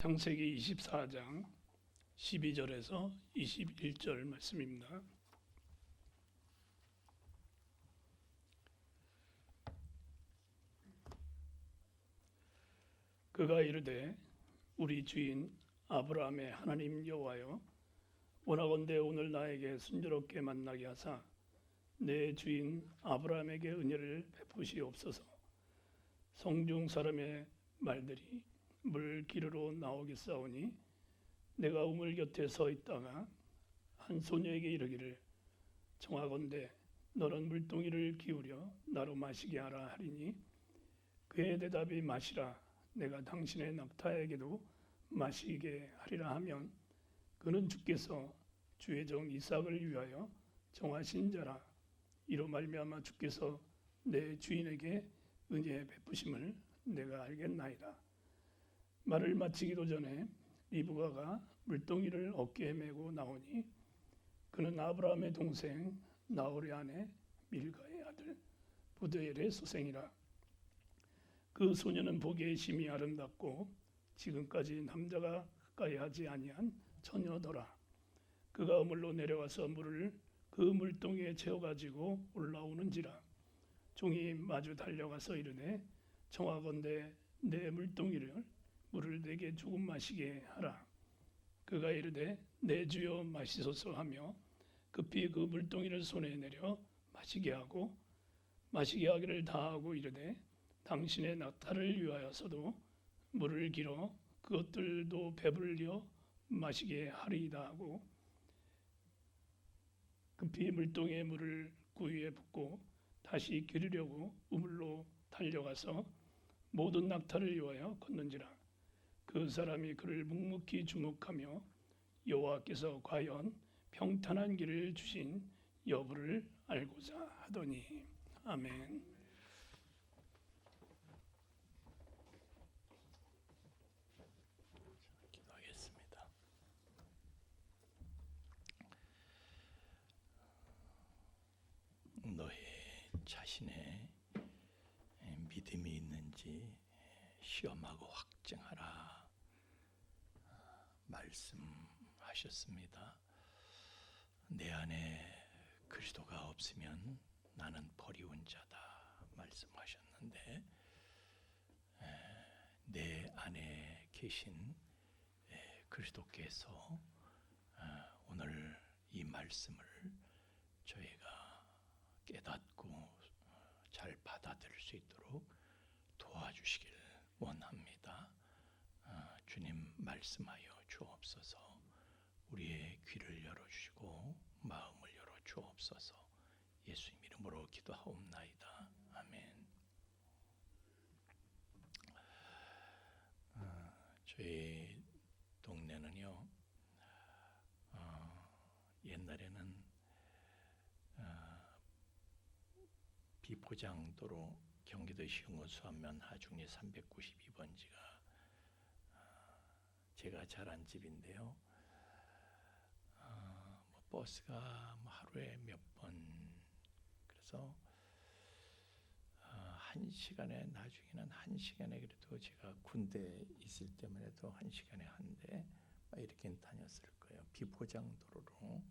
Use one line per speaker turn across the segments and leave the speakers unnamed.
창세기 24장 12절에서 21절 말씀입니다. 그가 이르되 우리 주인 아브라함의 하나님 여호와여, 원하건대 오늘 나에게 순조롭게 만나게 하사 내 주인 아브라함에게 은혜를 베푸시옵소서. 성중 사람의 말들이 물 기르러 나오겠사오니 내가 우물 곁에 서 있다가 한 소녀에게 이르기를 청하건대 너는 물동이를 기울여 나로 마시게 하라 하리니, 그의 대답이 마시라, 내가 당신의 낙타에게도 마시게 하리라 하면, 그는 주께서 주의 종 이삭을 위하여 정하신 자라. 이로 말미암아 주께서 내 주인에게 은혜 베푸심을 내가 알겠나이다. 말을 마치기도 전에 리브가가 물동이를 어깨에 메고 나오니, 그는 아브라함의 동생 나홀의 아내 밀가의 아들 부드엘의 소생이라. 그 소녀는 보기에 심히 아름답고 지금까지 남자가 가까이 하지 아니한 처녀더라. 그가 우물로 내려와서 물을 그 물동이에 채워가지고 올라오는지라. 종이 마주 달려가서 이르되 청하건대 내 물동이를 물을 내게 조금 마시게 하라. 그가 이르되 내 주여 마시소서 하며 급히 그 물동이를 손에 내려 마시게 하고, 마시게 하기를 다하고 이르되 당신의 낙타를 위하여서도 물을 길어 그것들도 배불려 마시게 하리이다 하고, 급히 물동에 물을 구유에 붓고 다시 기르려고 우물로 달려가서 모든 낙타를 위하여 걷는지라. 그 사람이 그를 묵묵히 주목하며 여호와께서 과연 평탄한 길을 주신 여부를 알고자 하더니. 아멘. 기도하겠습니다. 너의 자신의 믿음이 있는지 시험하고 확증하라 말씀하셨습니다. 내 안에 그리스도가 없으면 나는 버리운 자다 말씀하셨는데, 내 안에 계신 그리스도께서 오늘 이 말씀을 저희가 깨닫고 잘 받아들일 수 있도록 도와주시길 원합니다. 주님 말씀하여 주옵소서. 우리의 귀를 열어주시고 마음을 열어주옵소서. 예수님 이름으로 기도하옵나이다. 아멘. 저희 동네는요, 옛날에는 비포장도로 경기도 시흥호수 안면 하중리 392번지가 제가 자란 집인데요. 버스가 하루에 몇 번, 그래서 한 시간에, 나중에는 한 시간에, 그래도 제가 군대 있을 때만 해도 한 시간에 한 대 이렇게 다녔을 거예요. 비포장도로로.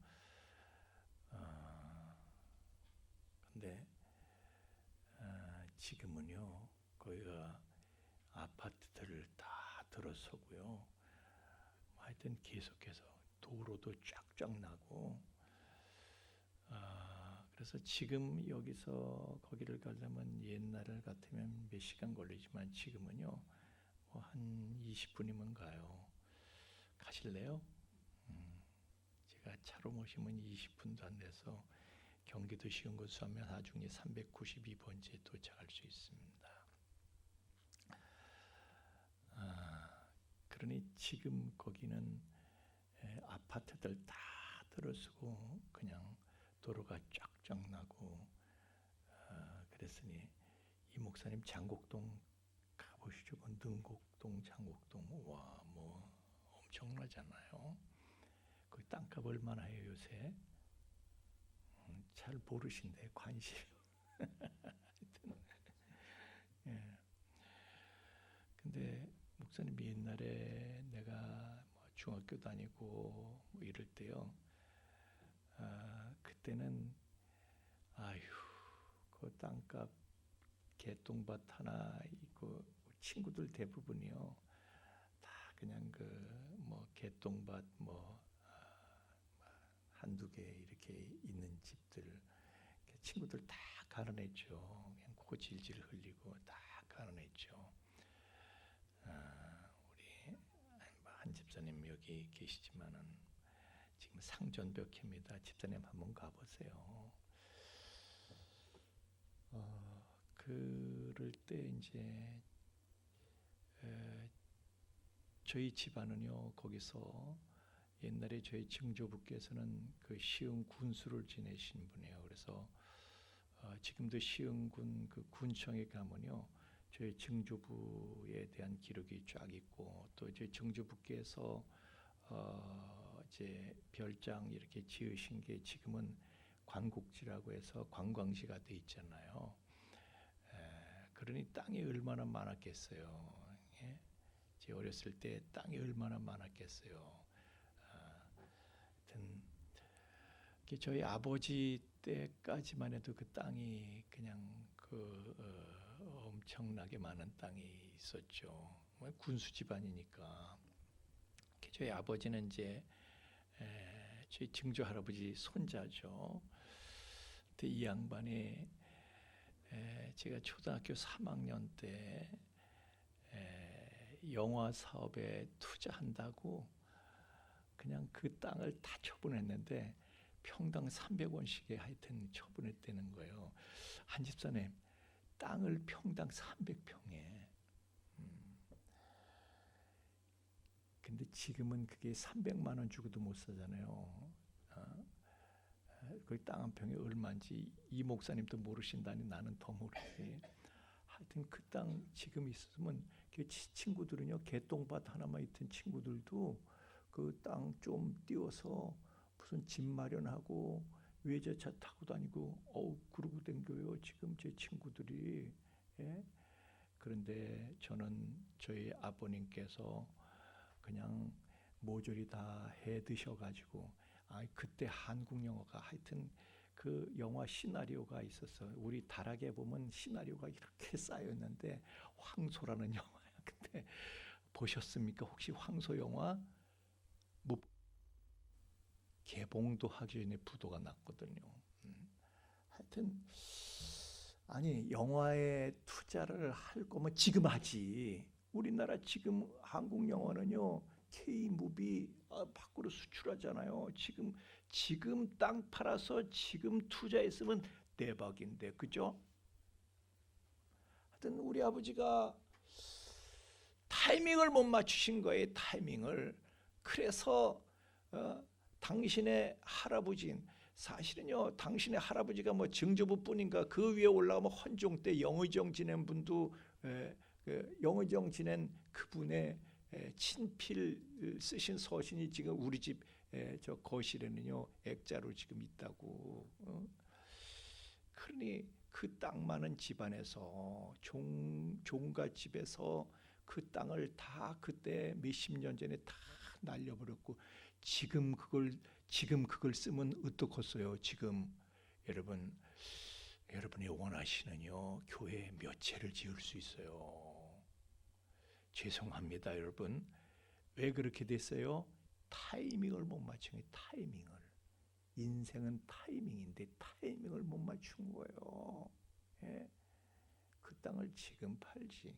근데 지금은요, 거기가 아파트들을 다 들어서고요. 하여튼 계속해서 도로도 쫙쫙 나고, 그래서 지금 여기서 거기를 가려면 옛날 같으면 몇 시간 걸리지만 지금은요, 한 20분이면 가요. 가실래요? 제가 차로 모시면 20분도 안 돼서 경기도 시흥호수 안면 하중리 392번지에 도착할 수 있습니다. 그러니 지금 거기는 아파트들 다 들어서고 그냥 도로가 쫙쫙 나고, 그랬으니 이 목사님 장곡동 가보시죠. 능곡동, 장곡동, 와, 엄청나잖아요. 그 땅값 얼마나 해요 요새? 잘 모르신대, 관심. 하여튼, 예. 근데 목사님이 옛날에 내가 중학교 다니고 뭐 이럴 때요. 그때는 아휴 그 땅값 개똥밭 하나 있고 친구들 대부분이요. 다 그냥 그 뭐 개똥밭 뭐 한두 개 이렇게 있는 집들 친구들 다 가르냈죠. 그냥 코 질질 흘리고 다 가르냈죠. 우리 한 집사님 여기 계시지만은 지금 상전벽입니다. 집사님 한번 가보세요. 그럴 때 이제 저희 집안은요 거기서 옛날에 저희 증조부께서는 그 시흥 군수를 지내신 분이에요. 그래서 지금도 시흥군 그 군청에 가면요 저희 증조부에 대한 기록이 쫙 있고 또 저희 증조부께서 이제 별장 이렇게 지으신 게 지금은 관국지라고 해서 관광지가 돼 있잖아요. 그러니 땅이 얼마나 많았겠어요. 예? 제 어렸을 때 땅이 얼마나 많았겠어요. 하여튼 저희 아버지 때까지만 해도 그 땅이 그냥 그 엄청나게 많은 땅이 있었죠. 군수 집안이니까. 저희 아버지는 이제 저희 증조 할아버지 손자죠. 그때 이 양반이 제가 초등학교 3학년 때 영화 사업에 투자한다고 그냥 그 땅을 다 처분했는데 평당 300원씩에 하여튼 처분했다는 거예요. 한 집사님 땅을 평당 300평에 근데 지금은 그게 300만 원 주고도 못 사잖아요. 그 땅 한 평이 얼마인지 이 목사님도 모르신다니 나는 더 모르지. 하여튼 그 땅 지금 있으면 그 친구들은요 개똥밭 하나만 있던 친구들도 그 땅 좀 띄워서 무슨 집 마련하고 외제차 타고 다니고 그러고 댕겨요 지금 제 친구들이. 예? 그런데 저는 저희 아버님께서 그냥 모조리 다 해 드셔가지고 그때 한국 영화가 하여튼 그 영화 시나리오가 있었어. 우리 다락에 보면 시나리오가 이렇게 쌓였는데 황소라는 영화야. 근데 보셨습니까? 혹시 황소 영화? 뭐 개봉도 하기 전에 부도가 났거든요. 하여튼 아니 영화에 투자를 할 거면 지금 하지. 우리나라 지금 한국 영화는요 K무비 밖으로 수출하잖아요. 지금 땅 팔아서 지금 투자했으면 대박인데 그죠? 하여튼 우리 아버지가 타이밍을 못 맞추신 거예요. 타이밍을. 그래서 당신의 할아버지인 사실은요 당신의 할아버지가 뭐 증조부뿐인가 그 위에 올라가면 헌종 때 영의정 지낸 분도 영의정 지낸 그분의 친필 쓰신 서신이 지금 우리 집 저 거실에는요 액자로 지금 있다고. 그러니 그 땅 많은 집안에서 종갓집에서 그 땅을 다 그때 몇십 년 전에 다 날려버렸고 지금 그걸 쓰면 어떻겠어요? 지금 여러분이 원하시는요 교회 몇 채를 지을 수 있어요. 죄송합니다 여러분. 왜 그렇게 됐어요? 타이밍을 못 맞춘 거예요. 타이밍을. 인생은 타이밍인데 타이밍을 못 맞춘 거예요. 예? 그 땅을 지금 팔지.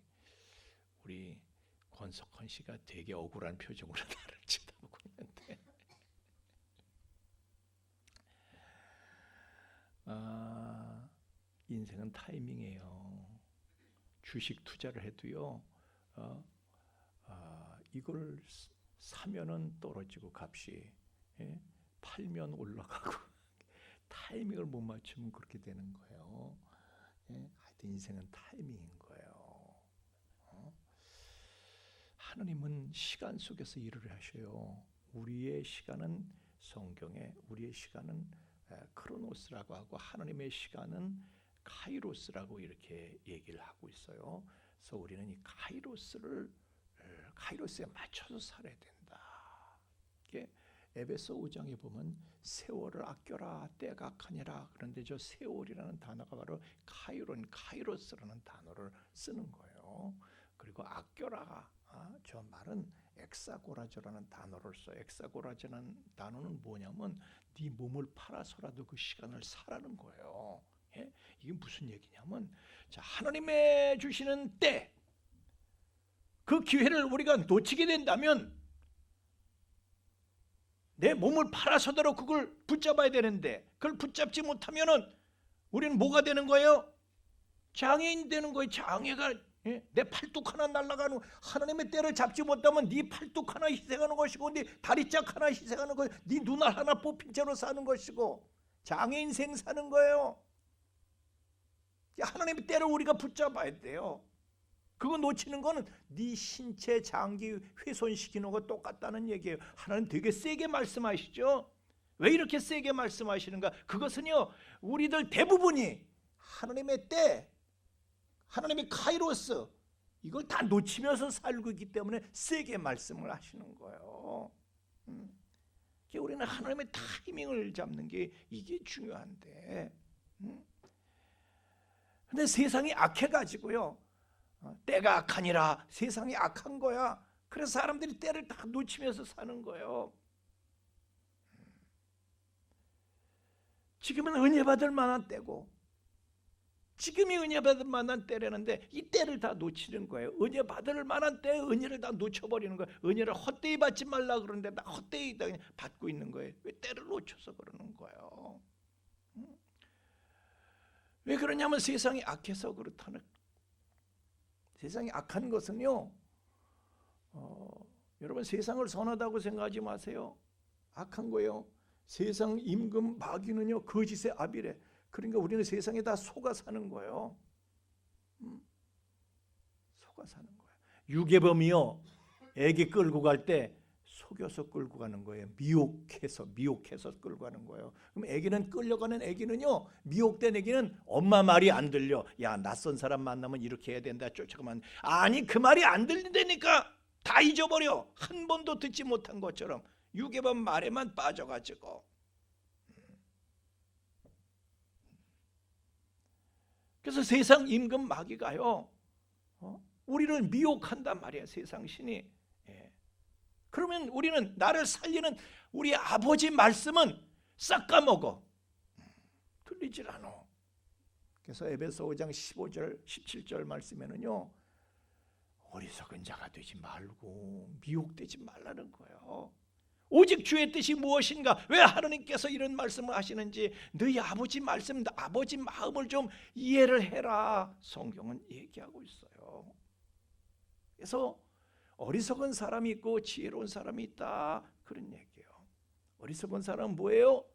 우리 권석헌 씨가 되게 억울한 표정으로 나를 쳐다보고 있는데 인생은 타이밍이에요. 주식 투자를 해도요 이걸 사면은 떨어지고 값이 팔면 올라가고 타이밍을 못 맞추면 그렇게 되는 거예요. 하여튼 인생은 타이밍인 거예요. 하나님은 시간 속에서 일을 하셔요. 우리의 시간은 성경에 우리의 시간은 크로노스라고 하고 하나님의 시간은 카이로스라고 이렇게 얘기를 하고 있어요. 그래서 우리는 이 카이로스에 맞춰서 살아야 된다. 에베소 5장에 보면 세월을 아껴라 때가 악하니라. 그런데 저 세월이라는 단어가 바로 카이로스라는 단어를 쓰는 거예요. 그리고 아껴라, 저 말은 엑사고라즈라는 단어를 써. 엑사고라즈라는 단어는 뭐냐면 네 몸을 팔아서라도 그 시간을 사라는 거예요. 예? 이게 무슨 얘기냐면, 자, 하나님의 주시는 때, 그 기회를 우리가 놓치게 된다면 내 몸을 팔아서라도 그걸 붙잡아야 되는데, 그걸 붙잡지 못하면은 우리는 뭐가 되는 거예요? 장애인 되는 거예요. 장애가, 내 팔뚝 하나 날아가는, 하나님의 때를 잡지 못하면 네 팔뚝 하나 희생하는 것이고, 네 다리짝 하나 희생하는 것이고, 네 눈알 하나 뽑힌 채로 사는 것이고, 장애인 생 사는 거예요. 하나님의 때를 우리가 붙잡아야 돼요. 그거 놓치는 거는 네 신체 장기 훼손시키는 거 똑같다는 얘기예요. 하나님 되게 세게 말씀하시죠. 왜 이렇게 세게 말씀하시는가? 그것은요, 우리들 대부분이 하나님의 때, 하나님의 카이로스, 이걸 다 놓치면서 살고 있기 때문에 세게 말씀을 하시는 거예요. 우리는 하나님의 타이밍을 잡는 게 이게 중요한데, 근데 세상이 악해가지고요, 때가 악하니라, 세상이 악한 거야. 그래서 사람들이 때를 다 놓치면서 사는 거예요. 지금은 은혜 받을 만한 때고, 지금이 은혜 받을 만한 때라는데 이 때를 다 놓치는 거예요. 은혜 받을 만한 때 은혜를 다 놓쳐버리는 거예요. 은혜를 헛되이 받지 말라 그러는데 나 헛되이 받고 있는 거예요. 왜 때를 놓쳐서 그러는 거예요? 왜 그러냐면 세상이 악해서 그렇다는. 세상이 악한 것은요, 여러분 세상을 선하다고 생각하지 마세요. 악한 거예요. 세상 임금 마귀는요 거짓의 아비래. 그러니까 우리는 세상에 다 속아 사는 거예요. 속아 사는 거예요. 유괴범이요, 애기 끌고 갈 때 속여서 끌고 가는 거예요. 미혹해서 끌고 가는 거예요. 그럼 애기는, 끌려가는 애기는요, 미혹된 애기는 엄마 말이 안 들려. 야, 낯선 사람 만나면 이렇게 해야 된다, 쫓아가면. 아니, 그 말이 안 들린다니까. 다 잊어버려. 한 번도 듣지 못한 것처럼 유괴범 말에만 빠져가지고. 그래서 세상 임금 마귀가요, 우리를 미혹한단 말이야, 세상 신이. 그러면 우리는, 나를 살리는 우리 아버지 말씀은 싹 까먹어. 들리질 않아. 그래서 에베소 5장 15절 17절 말씀에는요, 어리석은 자가 되지 말고 미혹되지 말라는 거예요. 오직 주의 뜻이 무엇인가? 왜 하나님께서 이런 말씀을 하시는지 너희 아버지 말씀, 아버지 마음을 좀 이해를 해라. 성경은 얘기하고 있어요. 그래서 어리석은 사람이 있고 지혜로운 사람이 있다, 그런 얘기예요. 어리석은 사람은 뭐예요?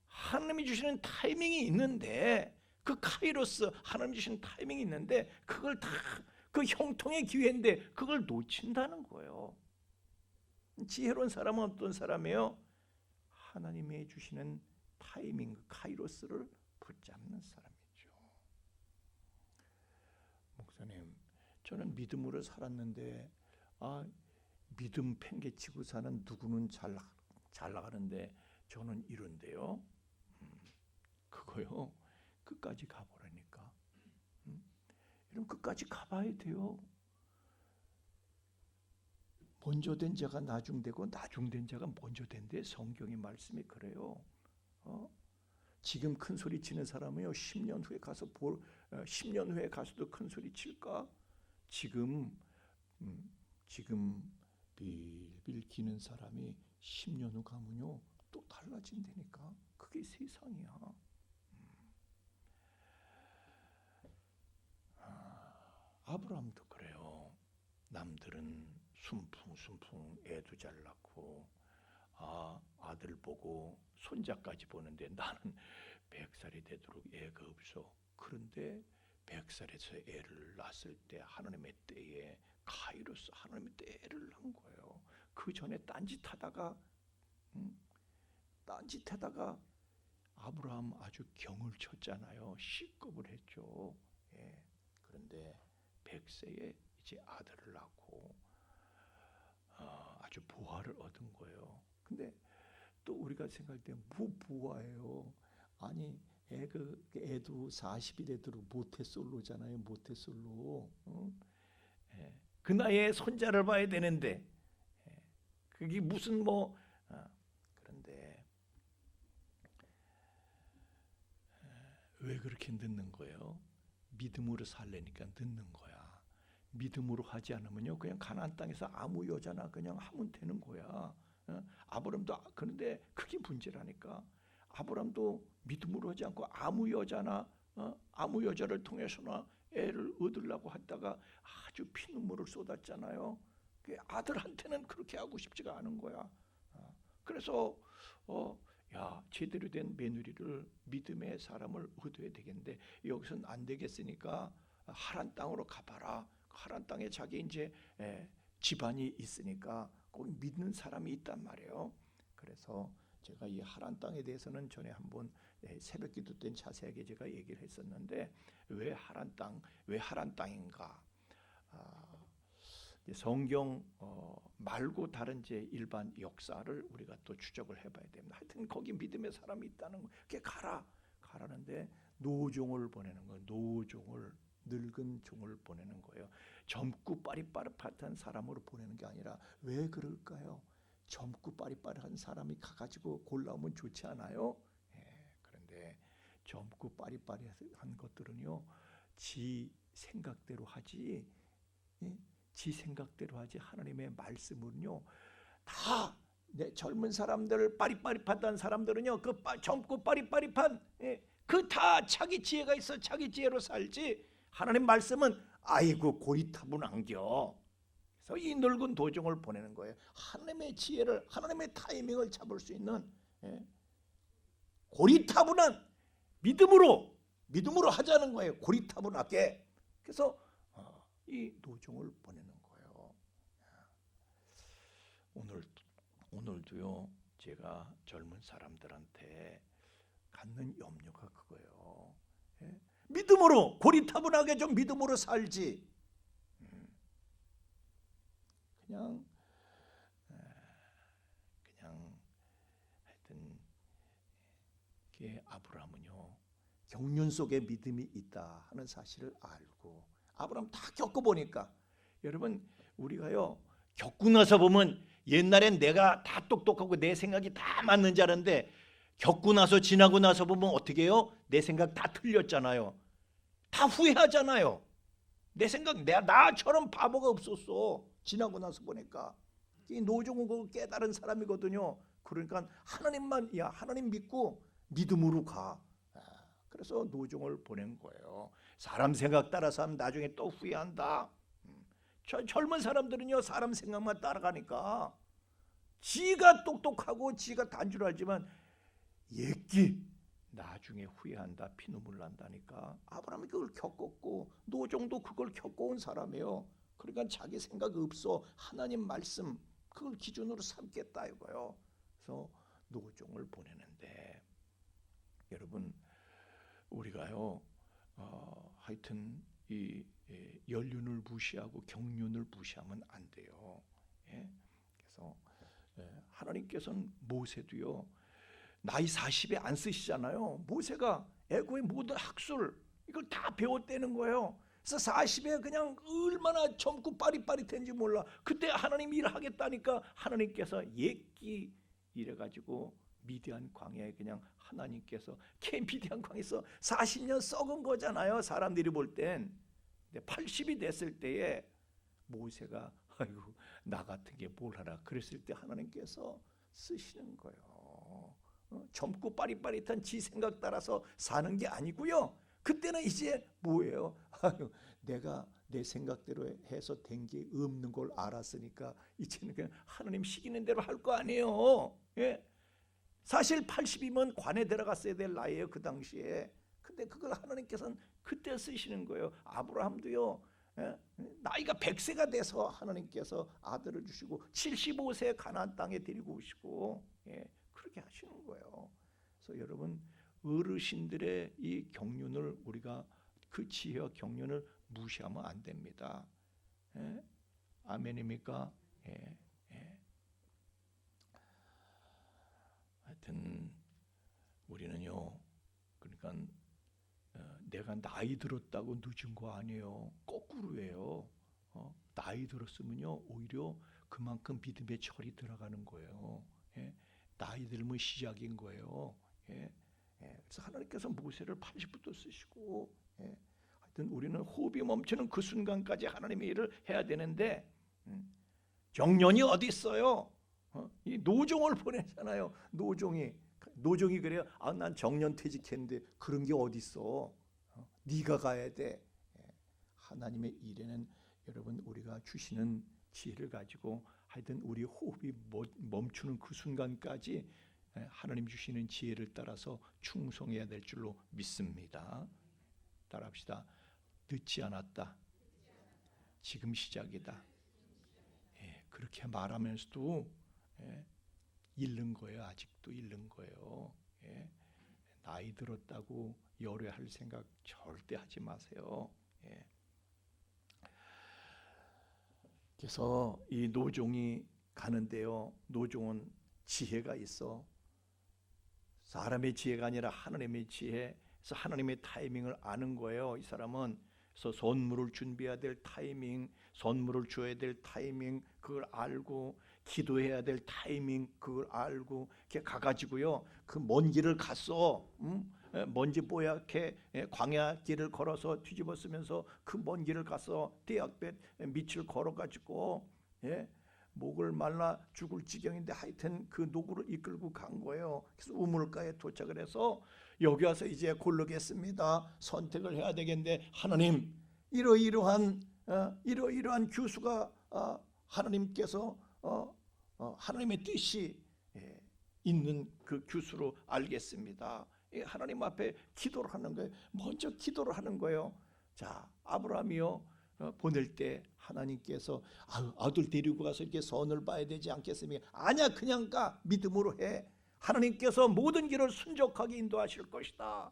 하나님이 주시는 타이밍이 있는데, 그 카이로스, 하나님 주시는 타이밍이 있는데 그걸 다, 그 형통의 기회인데 그걸 놓친다는 거예요. 지혜로운 사람은 어떤 사람이에요? 하나님이 주시는 타이밍, 카이로스를 붙잡는 사람이죠. 목사님, 저는 믿음으로 살았는데, 믿음 팽개치고 사는 누구는 잘 나가는데 저는 이런데요. 그거요, 끝까지 가보라니까. 이런 끝까지 가봐야 돼요. 먼저 된 자가 나중되고 나중된 자가 먼저 된대. 성경의 말씀이 그래요. 지금 큰 소리 치는 사람은요, 10년 후에 가서 10년 후에 가서도 큰 소리 칠까? 지금 빌빌 기는 사람이 10년 후 가면요 또 달라진다니까. 그게 세상이야. 아브라함도 그래요. 남들은 순풍 애도 잘 낳고 아들 보고 손자까지 보는데 나는 100살이 되도록 애가 없어. 그런데 100살에서 애를 낳았을 때 하나님의 때에 카이로스, 하나님의 때를 낳은 거예요. 그 전에 딴짓하다가 아브라함 아주 경을 쳤잖아요. 시겁을 했죠. 그런데 100세에 이제 아들을 낳고 아주 부활을 부하를 얻은 거예요. 근데 또 우리가 생각할 때 뭐 부하예요? 아니 애도 40이 되도록 모태솔로잖아요. 모태솔로. 예. 그 나이에 손자를 봐야 되는데 그게 무슨 그런데 왜 그렇게 늦는 거예요? 믿음으로 살려니까 늦는 거야. 믿음으로 하지 않으면요 그냥 가나안 땅에서 아무 여자나 그냥 하면 되는 거야. 아브람도 그런데 그게 문제라니까. 아브람도 믿음으로 하지 않고 아무 여자나 아무 여자를 통해서나 애를 얻으려고 하다가 아주 피눈물을 쏟았잖아요. 아들한테는 그렇게 하고 싶지가 않은 거야. 그래서 야 제대로 된 며느리를 믿음의 사람을 얻어야 되겠는데 여기서는 안 되겠으니까 하란 땅으로 가봐라. 하란 땅에 자기 이제 집안이 있으니까 거기 믿는 사람이 있단 말이에요. 그래서 제가 이 하란 땅에 대해서는 전에 한번 새벽기도 때 자세하게 제가 얘기를 했었는데 왜 하란 땅인가? 성경 말고 다른 제 일반 역사를 우리가 또 추적을 해봐야 됩니다. 하여튼 거기 믿음의 사람이 있다는 거, 그게 가라는데 노종을 보내는 거예요. 노종을 늙은 종을 보내는 거예요. 젊고 빠릿빠릿한 사람으로 보내는 게 아니라 왜 그럴까요? 젊고 빠릿빠릿한 사람이 가가지고 골라오면 좋지 않아요? 그런데 젊고 빠릿빠릿한 것들은요, 지 생각대로 하지, 지 생각대로 하지 하나님의 말씀은요, 다 젊은 사람들, 빠릿빠릿한 사람들은요, 그 젊고 빠릿빠릿한 그 다 자기 지혜가 있어 자기 지혜로 살지. 하나님 말씀은 아이고 고리타분한겨. 그래서 이 늙은 도종을 보내는 거예요. 하나님의 지혜를, 하나님의 타이밍을 잡을 수 있는 고리타분한 믿음으로 하자는 거예요. 고리타분하게. 그래서 이 도종을 보내는 거예요. 오늘도요 제가 젊은 사람들한테 갖는 염려가 그거예요. 믿음으로 고리타분하게 좀 믿음으로 살지. 그냥 하여튼 아브라함은요 경륜 속에 믿음이 있다 하는 사실을 알고 아브라함 다 겪어보니까 여러분 우리가요 겪고 나서 보면 옛날엔 내가 다 똑똑하고 내 생각이 다 맞는 줄 알았는데 겪고 나서 지나고 나서 보면 어떻게 해요? 내 생각 다 틀렸잖아요. 다 후회하잖아요. 내 생각 나처럼 바보가 없었어. 지나고 나서 보니까 이 노종은 그걸 깨달은 사람이거든요. 그러니까 하나님 믿고 믿음으로 가. 그래서 노종을 보낸 거예요. 사람 생각 따라서 하면 나중에 또 후회한다. 젊은 사람들은요 사람 생각만 따라가니까 지가 똑똑하고 지가 단줄 알지만 나중에 후회한다, 피눈물 난다니까. 아브라함이 그걸 겪었고 노종도 그걸 겪어온 사람이에요. 그러니까 자기 생각 없어. 하나님 말씀 그걸 기준으로 삼겠다 이거요. 그래서 노종을 보내는데 여러분 우리가요 하여튼 이 연륜을 무시하고 경륜을 무시하면 안 돼요. 그래서 하나님께서는 모세도요 나이 40에 안 쓰시잖아요. 모세가 애고의 모든 학술 이걸 다 배웠다는 거예요. 그래서 40에 그냥 얼마나 젊고 빠릿빠릿한지 몰라. 그때 하나님 일을 하겠다니까 하나님께서 이래가지고 미디안 광야에 그냥 하나님께서 미디안 광야에서 40년 썩은 거잖아요. 사람들이 볼 땐. 근데 80이 됐을 때에 모세가 아이고 나 같은 게 뭘 하라 그랬을 때 하나님께서 쓰시는 거예요. 젊고 빠릿빠릿한 지 생각 따라서 사는 게 아니고요. 그때는 이제 뭐예요? 아유, 내가 내 생각대로 해서 된 게 없는 걸 알았으니까 이제는 그냥 하나님 시키는 대로 할 거 아니에요. 사실 80이면 관에 들어갔어야 될 나이에요 그 당시에. 근데 그걸 하나님께서는 그때 쓰시는 거예요. 아브라함도요 나이가 100세가 돼서 하나님께서 아들을 주시고 75세 가나안 땅에 데리고 오시고 그렇게 하시는 거예요. 그래서 여러분 어르신들의 이 경륜을 우리가 그 지혜와 경륜을 무시하면 안 됩니다. 아멘입니까? 하여튼 우리는요, 그러니까 내가 나이 들었다고 늦은 거 아니에요. 거꾸로예요. 나이 들었으면요 오히려 그만큼 믿음의 철이 들어가는 거예요. 예? 나이 들면 시작인 거예요. 예? 그래서 하나님께서 모세를 80부터 쓰시고, 하여튼 우리는 호흡이 멈추는 그 순간까지 하나님의 일을 해야 되는데, 정년이 어디 있어요? 이 노종을 보내잖아요. 노종이 그래요. 난 정년 퇴직했는데 그런 게 어디 있어? 네가 가야 돼. 하나님의 일에는 여러분 우리가 주시는 지혜를 가지고 하여튼 우리 호흡이 멈추는 그 순간까지 하나님 주시는 지혜를 따라서 충성해야 될 줄로 믿습니다. 따라합시다. 늦지 않았다. 지금 시작이다. 그렇게 말하면서도 잃는 거예요. 아직도 잃는 거예요. 나이 들었다고 열애할 생각 절대 하지 마세요. 그래서 이 노종이 가는데요, 노종은 지혜가 있어. 사람의 지혜가 아니라 하나님의 지혜. 그래서 하나님의 타이밍을 아는 거예요. 이 사람은. 그래서 선물을 준비해야 될 타이밍, 선물을 줘야 될 타이밍, 그걸 알고, 기도해야 될 타이밍, 그걸 알고, 이렇게 가가지고요, 그 먼 길을 갔어. 먼지 뽀얗게 광야 길을 걸어서 뒤집어 쓰면서 그 먼 길을 가서 대학볕 밑을 걸어가지고, 목을 말라 죽을 지경인데 하여튼 그 노구를 이끌고 간 거예요. 그래서 우물가에 도착을 해서 여기 와서 이제 고르겠습니다. 선택을 해야 되겠는데 하나님, 이러이러한 규수가 하나님께서 하나님의 뜻이 있는 그 규수로 알겠습니다. 하나님 앞에 기도를 하는 거예요. 먼저 기도를 하는 거예요. 자, 아브라함이요, 보낼 때 하나님께서 아들 데리고 가서 이렇게 선을 봐야 되지 않겠습니까? 아니야, 그냥 가. 믿음으로 해. 하나님께서 모든 길을 순적하게 인도하실 것이다.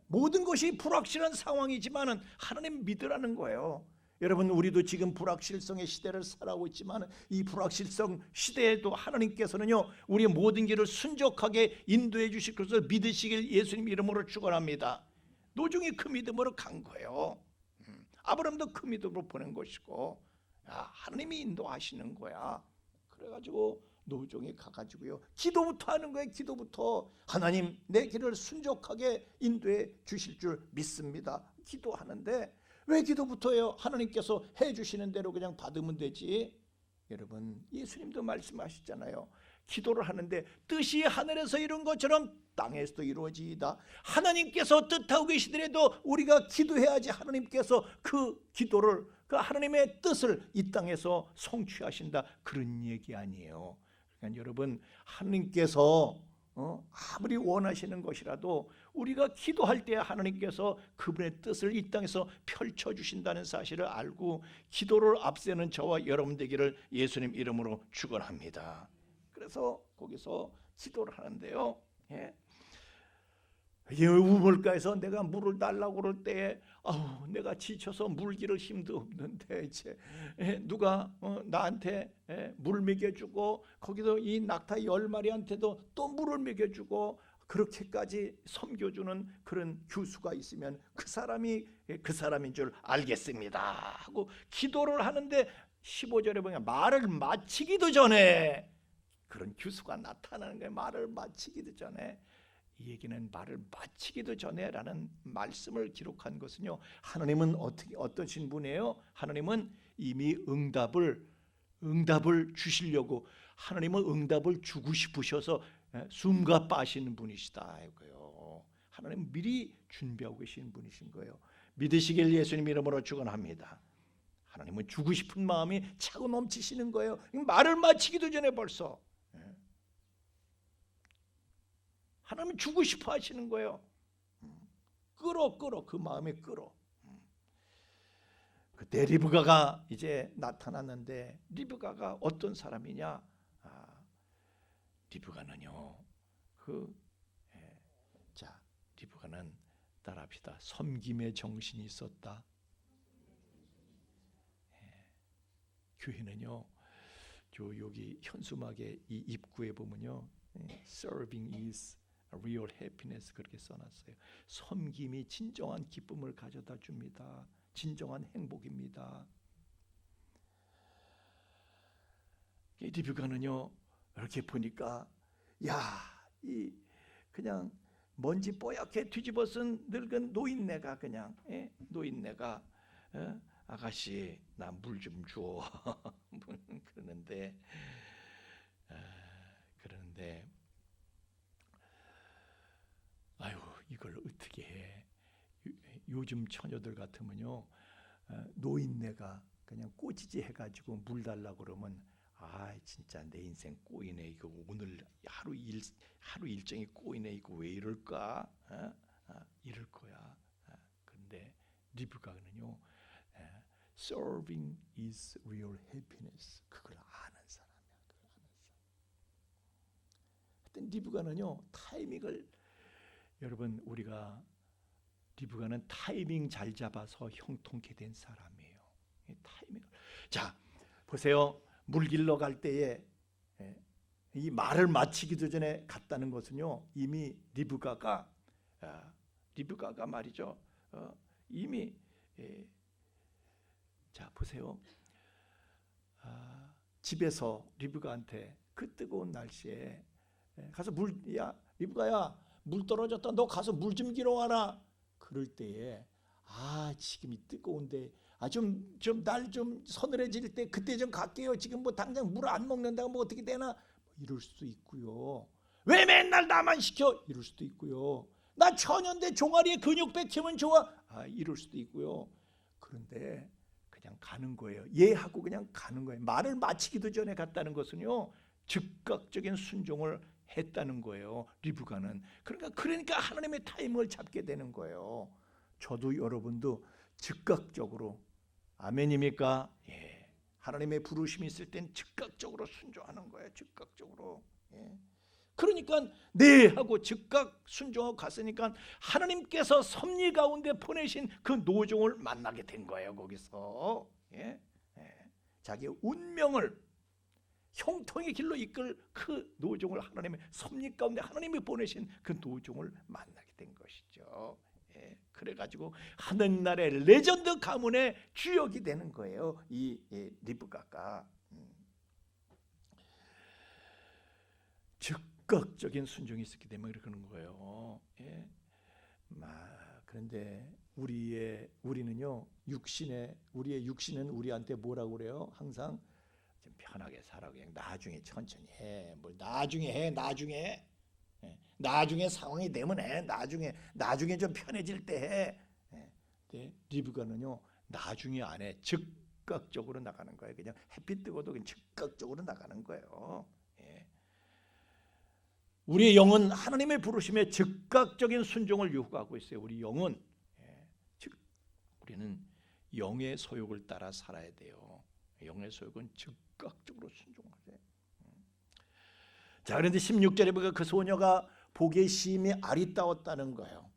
모든 것이 불확실한 상황이지만은 하나님 믿으라는 거예요. 여러분, 우리도 지금 불확실성의 시대를 살아오고 있지만 이 불확실성 시대에도 하나님께서는요, 우리의 모든 길을 순적하게 인도해 주실 것을 믿으시길 예수님 이름으로 축원합니다. 노종이 그 믿음으로 간 거예요. 아브라함도 그 믿음으로 보낸 것이고, 하나님이 인도하시는 거야. 그래가지고 노종이 가가지고요, 기도부터 하는 거예요. 기도부터. 하나님, 내 길을 순적하게 인도해 주실 줄 믿습니다. 기도하는데 왜 기도부터 해요? 하나님께서 해주시는 대로 그냥 받으면 되지. 여러분, 예수님도 말씀하셨잖아요. 기도를 하는데 뜻이 하늘에서 이룬 것처럼 땅에서도 이루어지이다. 하나님께서 뜻하고 계시더라도 우리가 기도해야지 하나님께서 그 기도를, 그 하나님의 뜻을 이 땅에서 성취하신다, 그런 얘기 아니에요. 그러니까 여러분, 하나님께서 아무리 원하시는 것이라도 우리가 기도할 때 하나님께서 그분의 뜻을 이 땅에서 펼쳐주신다는 사실을 알고 기도를 앞세는 저와 여러분 되기를 예수님 이름으로 축원합니다. 그래서 거기서 기도를 하는데요, 우물가에서 내가 물을 달라고 그럴 때 내가 지쳐서 물기를 힘도 없는데 이제 누가 나한테 물 먹여주고, 거기서 이 낙타 10마리한테도 또 물을 먹여주고, 그렇게까지 섬겨주는 그런 교수가 있으면 그 사람인 줄 알겠습니다 하고 기도를 하는데 15절에 보면 말을 마치기도 전에 그런 교수가 나타나는 거예요. 말을 마치기도 전에. 이 얘기는 말을 마치기도 전에라는 말씀을 기록한 것은요, 하나님은 어떠신 분이에요? 하나님은 이미 응답을 주시려고, 하나님은 응답을 주고 싶으셔서 숨가 빠시는 분이시다 이거요. 하나님 미리 준비하고 계신 분이신 거예요. 믿으시길 예수님 이름으로 축원합니다. 하나님은 주고 싶은 마음이 차고 넘치시는 거예요. 말을 마치기도 전에 벌써 하나님은 주고 싶어 하시는 거예요. 끌어 그 마음에 끌어. 그때 리브가가 이제 나타났는데, 리브가가 어떤 사람이냐? 리브가는요, 리브가는 따라합시다. 섬김의 정신이 있었다. 교회는요, 여기 현수막의 이 입구에 보면요, Serving is real happiness 그렇게 써놨어요. 섬김이 진정한 기쁨을 가져다 줍니다. 진정한 행복입니다. 리브가는요 이렇게 보니까 이 그냥 먼지 뽀얗게 뒤집어쓴 늙은 노인네가 그냥 노인네가 아가씨 나 물 좀 줘 그러는데 아유 이걸 어떻게 해. 요즘 처녀들 같으면요 노인네가 그냥 꼬지지 해가지고 물 달라고 그러면 진짜 내 인생 꼬이네 이거 오늘 하루 일정이 꼬이네 이거 왜 이럴까 이럴 거야. 근데 리브가는요 serving is real happiness 그걸 아는 사람이야. 하여튼 리브가는요 타이밍을 여러분 우리가 리브가는 타이밍 잘 잡아서 형통케 된 사람이에요. 타이밍을 자 보세요. 물 길러 갈 때에 이 말을 마치기도 전에 갔다는 것은요 이미 리브가가 말이죠 이미 자 보세요. 집에서 리브가한테 그 뜨거운 날씨에 가서 리브가야 물 떨어졌다 너 가서 물 좀 길어 와라 그럴 때에 지금 이 뜨거운데 날 좀 서늘해질 때 그때 좀 갈게요. 지금 뭐 당장 물 안 먹는다고 뭐 어떻게 되나 이럴 수도 있고요. 왜 맨날 나만 시켜 이럴 수도 있고요. 나 처녀인데 종아리에 근육 백히면 좋아 이럴 수도 있고요. 그런데 그냥 가는 거예요. 하고 그냥 가는 거예요. 말을 마치기도 전에 갔다는 것은요 즉각적인 순종을 했다는 거예요. 리브가는 그러니까 하나님의 타임을 잡게 되는 거예요. 저도 여러분도 즉각적으로 아멘입니까? 하나님의 부르심이 있을 땐 즉각적으로 순종하는 거예요. 즉각적으로. 그러니까 네 하고 즉각 순종하고 갔으니까 하나님께서 섭리 가운데 보내신 그 노종을 만나게 된 거예요. 거기서 자기의 운명을 형통의 길로 이끌 그 노종을 하나님의 섭리 가운데 하나님이 보내신 그 노종을 만나게 된 것이죠. 그래가지고 하늘나라의 레전드 가문의 주역이 되는 거예요. 이 리브가가 즉각적인 순종이 있었기 때문에 그러는 거예요. 그런데 우리는요 우리의 육신은 우리한테 뭐라고 그래요? 항상 좀 편하게 살아 그냥 나중에 천천히 해. 뭘 나중에 해. 나중에 상황이 되면 해. 나중에 좀 편해질 때 해. 근데 리브가는요 나중에 안 해. 즉각적으로 나가는 거예요. 그냥 햇빛 뜨고도 그냥 즉각적으로 나가는 거예요. 우리의 영은 하나님의 부르심에 즉각적인 순종을 요구하고 있어요. 우리 영은 우리는 영의 소욕을 따라 살아야 돼요. 영의 소욕은 즉각적으로 순종하세요. 자, 그런데 16절에 보니까 그 소녀가 보기에 심히 아리따웠다는 거예요.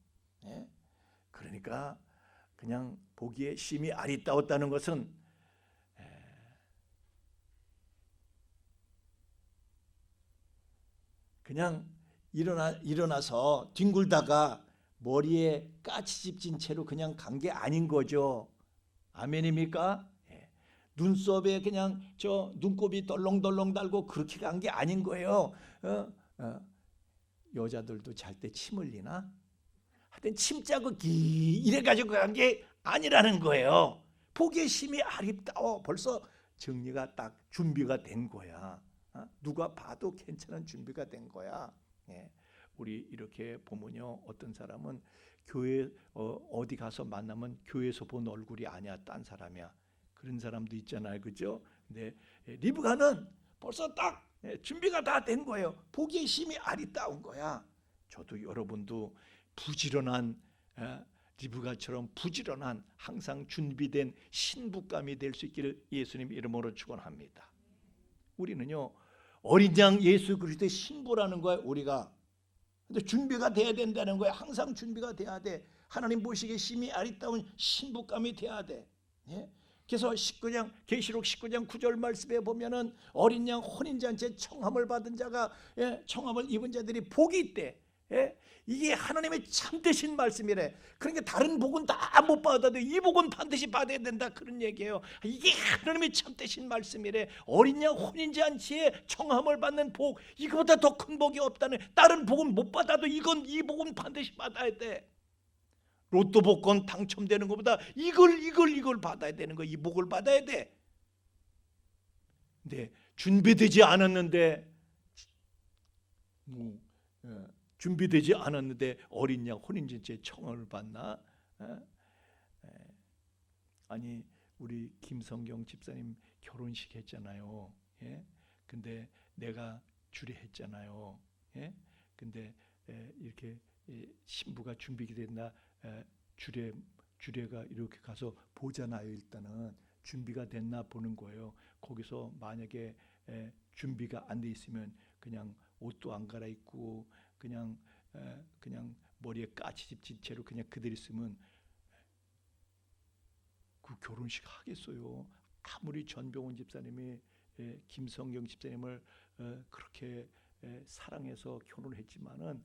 그러니까 그냥 보기에 심히 아리따웠다는 것은 그냥 일어나서 뒹굴다가 머리에 까치집진 채로 그냥 간 게 아닌 거죠. 아멘입니까? 눈썹에 그냥 눈곱이 덜렁덜렁 달고 그렇게 간 게 아닌 거예요. 여자들도 잘 때 침 흘리나? 하여튼 침자국이 이래가지고 간 게 아니라는 거예요. 보기에 심히 아리따워. 벌써 정리가 딱 준비가 된 거야. 누가 봐도 괜찮은 준비가 된 거야. 우리 이렇게 보면요, 어떤 사람은 교회 어디 가서 만나면 교회에서 본 얼굴이 아니야, 딴 사람이야. 그런 사람도 있잖아요, 그죠? 근데 리브가는 벌써 딱 준비가 다 된 거예요. 보기에 심히 아리따운 거야. 저도 여러분도 부지런한 리브가처럼 부지런한 항상 준비된 신부감이 될 수 있기를 예수님 이름으로 축원합니다. 우리는요, 어린 양 예수 그리스도의 신부라는 거예요. 우리가. 근데 준비가 돼야 된다는 거예요. 항상 준비가 돼야 돼. 하나님 보시기에 심히 아리따운 신부감이 돼야 돼. 그래서 계시록 19장 9절 말씀에 보면은 어린 양 혼인잔치에 청함을 받은 자가, 청함을 입은 자들이 복이 있대. 이게 하나님의 참되신 말씀이래. 그러니까 다른 복은 다 못 받아도 이 복은 반드시 받아야 된다, 그런 얘기예요. 이게 하나님의 참되신 말씀이래. 어린 양 혼인잔치에 청함을 받는 복, 이거보다 더 큰 복이 없다는. 다른 복은 못 받아도 이 복은 반드시 받아야 돼. 로또 복권 당첨되는 것보다 이걸 받아야 되는 거, 이 복을 받아야 돼. 근데 준비되지 않았는데 어린 양 혼인잔치에 청함을 받나? 아니, 우리 김성경 집사님 결혼식 했잖아요. 근데 내가 주례했잖아요. 근데 이렇게 신부가 준비가 됐나, 주례가 이렇게 가서 보잖아요. 일단은 준비가 됐나 보는 거예요. 거기서 만약에 준비가 안 돼 있으면 그냥 옷도 안 갈아입고 그냥 머리에 까치 집진 채로 그냥 그대로 있으면 그 결혼식 하겠어요? 아무리 전병훈 집사님이 김성경 집사님을 그렇게 사랑해서 결혼했지만은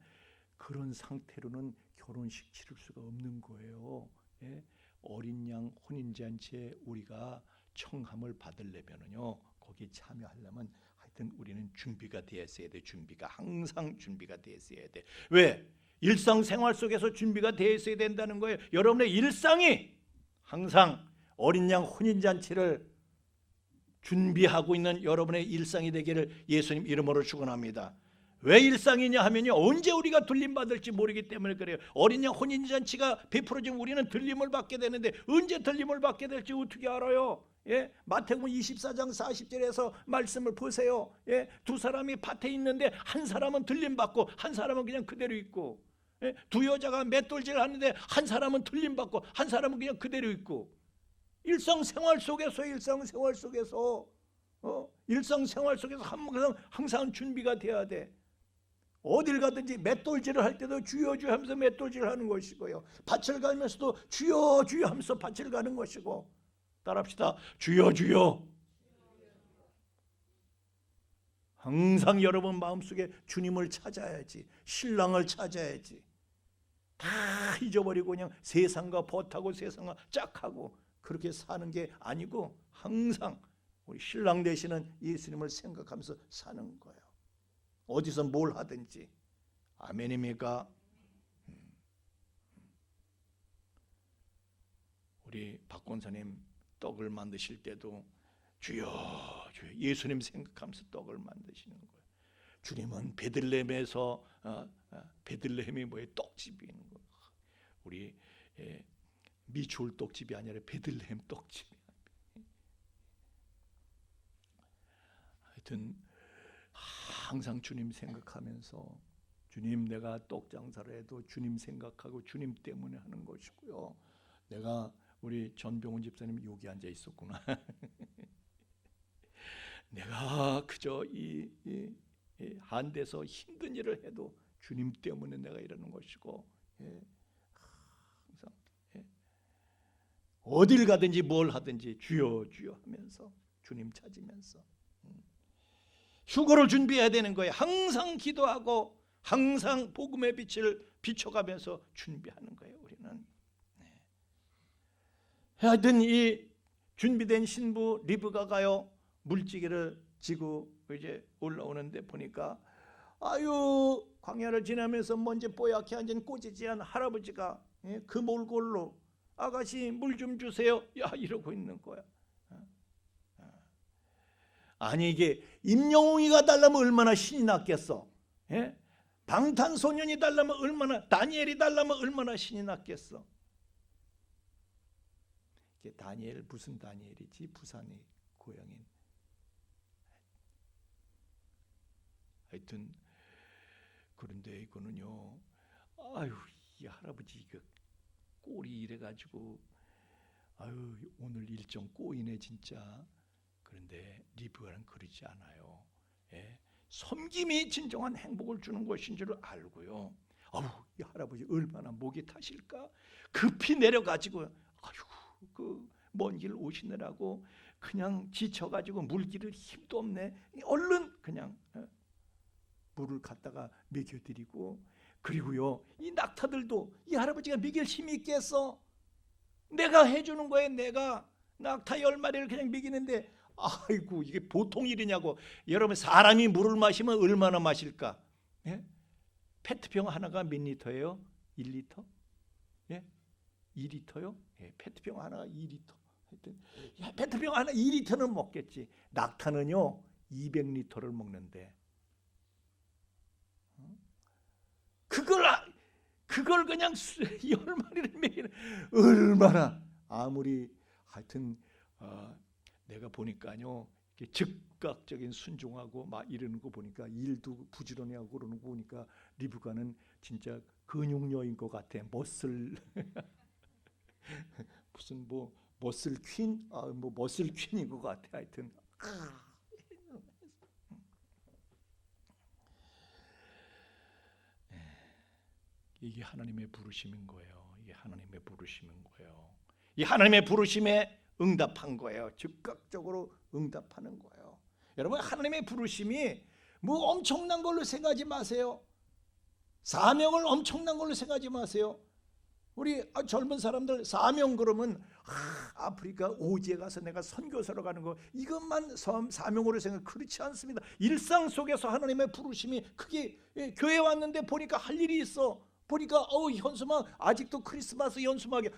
그런 상태로는 결혼식 치를 수가 없는 거예요. 어린 양 혼인잔치에 우리가 청함을 받으려면은요, 거기에 참여하려면 하여튼 우리는 준비가 되어 있어야 돼. 항상 준비가 되어 있어야 돼. 왜? 일상생활 속에서 준비가 되어 있어야 된다는 거예요. 여러분의 일상이 항상 어린 양 혼인잔치를 준비하고 있는 여러분의 일상이 되기를 예수님 이름으로 축원합니다. 왜 일상이냐 하면요, 언제 우리가 들림받을지 모르기 때문에 그래요. 어린 양 혼인잔치가 베풀어지면 우리는 들림을 받게 되는데 언제 들림을 받게 될지 어떻게 알아요? 마태복음 24장 40절에서 말씀을 보세요. 두 사람이 밭에 있는데 한 사람은 들림받고 한 사람은 그냥 그대로 있고, 두 여자가 맷돌질을 하는데 한 사람은 들림받고 한 사람은 그냥 그대로 있고. 일상생활 속에서 항상 준비가 돼야 돼. 어딜 가든지 맷돌질을 할 때도 주여 주여 하면서 맷돌질을 하는 것이고요, 밭을 가면서도 주여 주여 하면서 밭을 가는 것이고. 따라합시다. 주여 주여. 항상 여러분 마음속에 주님을 찾아야지, 신랑을 찾아야지. 다 잊어버리고 그냥 세상과 벗하고 세상과 짝하고 그렇게 사는 게 아니고 항상 우리 신랑 되시는 예수님을 생각하면서 사는 거예요. 어디서 뭘 하든지. 아멘입니까? 우리 박 권사님 떡을 만드실 때도 주여 주여 예수님 생각하면서 떡을 만드시는 거예요. 주님은 베들레헴에서 베들레헴이 뭐예요? 떡집이 있는 거예요. 우리 미추홀 떡집이 아니라 베들레헴 떡집이. 하여튼 항상 주님 생각하면서, 주님 내가 떡 장사를 해도 주님 생각하고 주님 때문에 하는 것이고요. 내가 우리 전병훈 집사님 여기 앉아 있었구나. 내가 그저 이 한데서 힘든 일을 해도 주님 때문에 내가 이러는 것이고, 항상 어딜 가든지 뭘 하든지 주여 주여 하면서 주님 찾으면서 휴거를 준비해야 되는 거예요. 항상 기도하고 항상 복음의 빛을 비춰가면서 준비하는 거예요. 우리는. 하여튼 이 준비된 신부 리브가가요, 물지개를 지고 이제 올라오는데 보니까 아유, 광야를 지나면서 먼지 뽀얗게 앉은 꼬지지한 할아버지가 그 몰골로 아가씨 물 좀 주세요, 야, 이러고 있는 거야. 아니, 이게 임영웅이가 달라면 얼마나 신이 났겠어. 방탄소년이 달라면 얼마나, 다니엘이 달라면 얼마나 신이 났겠어. 이게 다니엘, 무슨 다니엘이지? 부산의 고향인. 하여튼 그런데 이거는요, 아유, 이 할아버지 이거 꼴이 이래가지고 아유, 오늘 일정 꼬이네 진짜. 그런데 리브가는 그러지 않아요. 섬김이 진정한 행복을 주는 것인 줄 알고요. 아유, 이 할아버지 얼마나 목이 타실까? 급히 내려가지고 아유, 그 먼 길 오시느라고 그냥 지쳐가지고 물 기를 힘도 없네. 얼른 그냥 물을 갖다가 먹여드리고, 그리고요 이 낙타들도 이 할아버지가 먹일 힘이 있겠어? 내가 해주는 거예요. 내가 낙타 10마리를 그냥 먹이는데, 아이고 이게 보통 일이냐고. 여러분 사람이 물을 마시면 얼마나 마실까? 예? 페트병 하나가 몇 리터예요? 1리터? 예? 2리터요? 예, 페트병 하나가 2리터. 하여튼 페트병 하나 2리터는 먹겠지. 낙타는요 200리터를 먹는데, 그걸 그냥 10마리를 먹이는, 얼마나. 아무리 하여튼 내가 보니까요 즉각적인 순종하고 막 이러는 거 보니까, 일도 부지런히 하고 그러는 거 보니까 리브가는 진짜 근육녀인 것 같아. 머슬 무슨 뭐 머슬 퀸? 뭐 머슬 퀸인 것 같아. 하여튼 이게 하나님의 부르심인 거예요. 이게 하나님의 부르심인 거예요. 이 하나님의 부르심에 응답한 거예요. 즉각적으로 응답하는 거예요. 여러분 하나님의 부르심이 뭐 엄청난 걸로 생각하지 마세요. 사명을 엄청난 걸로 생각하지 마세요. 우리 젊은 사람들 사명 그러면 아프리카 오지에 가서 내가 선교사로 가는 거, 이것만 사명으로 생각. 그렇지 않습니다. 일상 속에서 하나님의 부르심이 크게, 교회 왔는데 보니까 할 일이 있어. 보니까 현수막 아직도 크리스마스 연수막이야.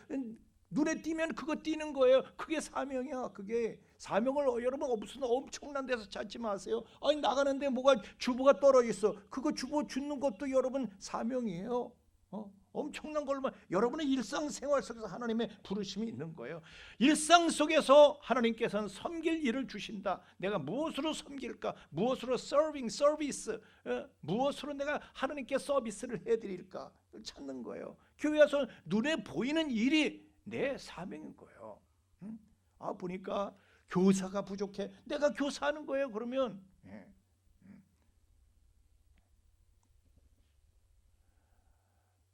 눈에 띄면 그거 띄는 거예요. 그게 사명이야. 그게 사명을 여러분 무슨 엄청난 데서 찾지 마세요. 아니 나가는데 뭐가 주보가 떨어져 있어. 그거 주보 주는 것도 여러분 사명이에요. 엄청난 걸만. 여러분의 일상생활 속에서 하나님의 부르심이 있는 거예요. 일상 속에서 하나님께서는 섬길 일을 주신다. 내가 무엇으로 섬길까? 무엇으로 서비스, 무엇으로 내가 하나님께 서비스를 해드릴까? 찾는 거예요. 교회 와서 눈에 보이는 일이 내 사명인 거예요. 보니까 교사가 부족해. 내가 교사하는 거예요. 그러면